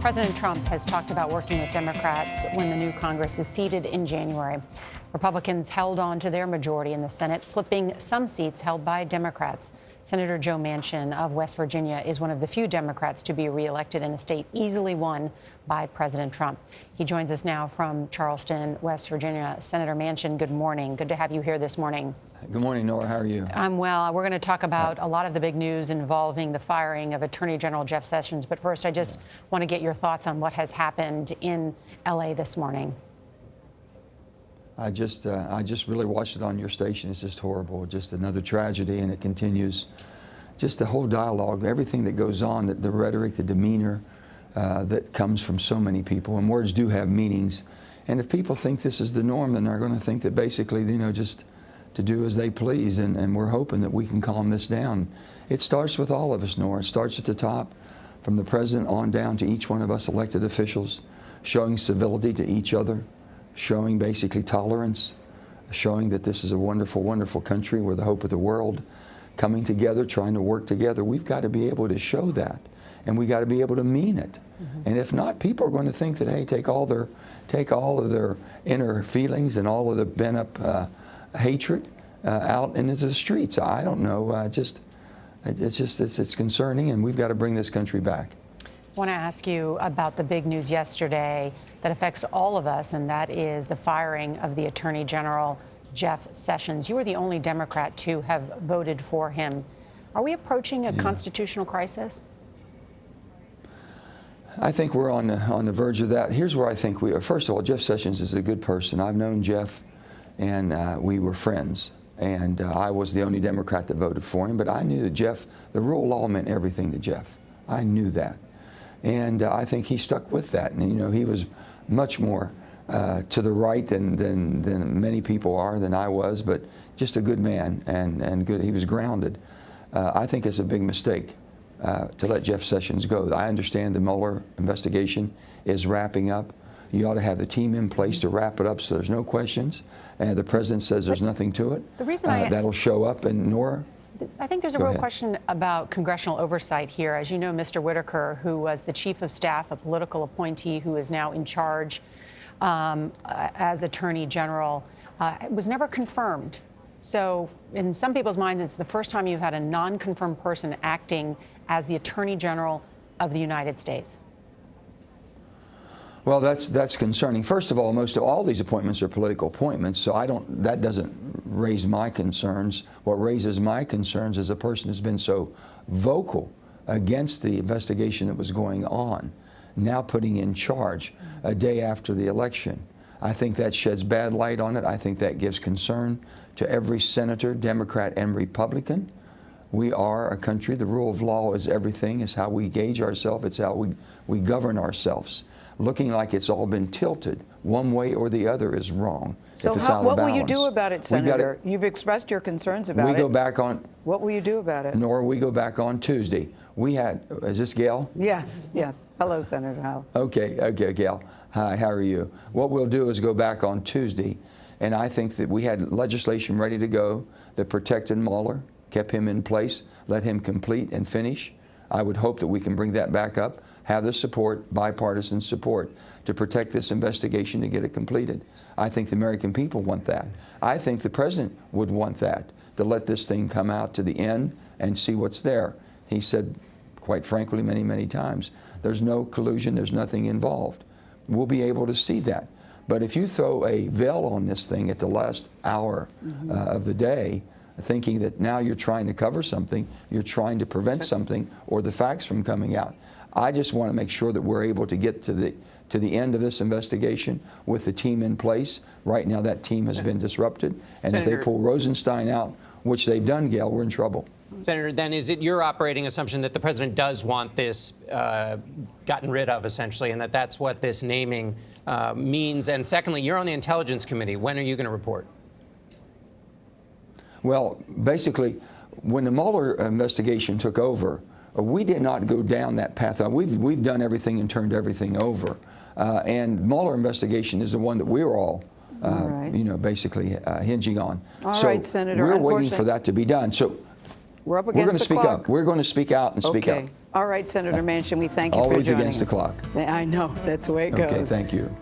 President Trump has talked about working with Democrats when the new Congress is seated in January. Republicans held on to their majority in the Senate, flipping some seats held by Democrats. Senator Joe Manchin of West Virginia is one of the few Democrats to be reelected in a state easily won by President Trump. He joins us now from Charleston, West Virginia. Senator Manchin, good morning. Good to have you here this morning. Good morning, Norah. How are you? I'm well. We're going to talk about a lot of the big news involving the firing of Attorney General Jeff Sessions. But first, I just want to get your thoughts on what has happened in L.A. this morning. I just really watched it on your station. It's just horrible. Just another tragedy, and it continues. Just the whole dialogue, everything that goes on, the rhetoric, the demeanor that comes from so many people. And words do have meanings. And if people think this is the norm, then they're going to think that basically, just to do as they please. And we're hoping that we can calm this down. It starts with all of us, Norah. It starts at the top, from the president on down to each one of us elected officials, showing civility to each other, showing basically tolerance, showing that this is a wonderful, wonderful country. We're the hope of the world, coming together, trying to work together. We've got to be able to show that, and we got to be able to mean it. And if not, people are going to think that, hey, take all of their inner feelings and all of the bent up hatred out into the streets. I don't know. It's concerning, and we've got to bring this country back. I want to ask you about the big news yesterday that affects all of us, and that is the firing of the Attorney General, Jeff Sessions. You are the only Democrat to have voted for him. Are we approaching a constitutional crisis? I think we're on the verge of that. Here's where I think we are. First of all, Jeff Sessions is a good person. I've known Jeff, and we were friends. And I was the only Democrat that voted for him. But I knew that Jeff, the rule of law meant everything to Jeff. I knew that. And I think he stuck with that. And, he was much more to the right than many people are, than I was, but just a good man and good. He was grounded. I think it's a big mistake to let Jeff Sessions go. I understand the Mueller investigation is wrapping up. You ought to have the team in place to wrap it up so there's no questions. And the president says there's nothing to it. The reason that'll show up in Norah. I think there's a real question about congressional oversight here. As you know, Mr. Whittaker, who was the chief of staff, a political appointee who is now in charge as Attorney General, was never confirmed. So in some people's minds, it's the first time you've had a non-confirmed person acting as the Attorney General of the United States. Well, that's concerning. First of all, most of all these appointments are political appointments, so that doesn't raise my concerns. What raises my concerns is a person who's been so vocal against the investigation that was going on, now putting in charge a day after the election. I think that sheds bad light on it. I think that gives concern to every senator, Democrat and Republican. We are a country. The rule of law is everything. It's how we gauge ourselves. It's how we govern ourselves. Looking like it's all been tilted one way or the other is wrong. So what will you do about it, Senator? You've expressed your concerns about it. We go back on. What will you do about it? Norah, we go back on Tuesday. We had, is this Gayle? Yes. Hello, Senator Howe. Okay, Gayle. Hi, how are you? What we'll do is go back on Tuesday, and I think that we had legislation ready to go that protected Mueller, kept him in place, let him complete and finish. I would hope that we can bring that back up, have the support, bipartisan support, to protect this investigation to get it completed. I think the American people want that. I think the president would want that, to let this thing come out to the end and see what's there. He said, quite frankly, many, many times, there's no collusion, there's nothing involved. We'll be able to see that. But if you throw a veil on this thing at the last hour of the day, thinking that now you're trying to cover something, you're trying to prevent something, or the facts from coming out. I just want to make sure that we're able to get to the end of this investigation with the team in place. Right now that team has been disrupted, and Senator, if they pull Rosenstein out, which they've done, Gayle, we're in trouble. Senator, then is it your operating assumption that the president does want this gotten rid of, essentially, and that that's what this naming means? And secondly, you're on the Intelligence Committee. When are you going to report? Well, basically, when the Mueller investigation took over, we did not go down that path. We've done everything and turned everything over. And Mueller investigation is the one that we're all basically hinging on. All right, Senator. We're waiting for that to be done. So we're up against the clock. We're going to speak up and speak out. All right, Senator Manchin, we thank you for Always joining against the us. clock. I know, that's the way it goes. Okay, thank you.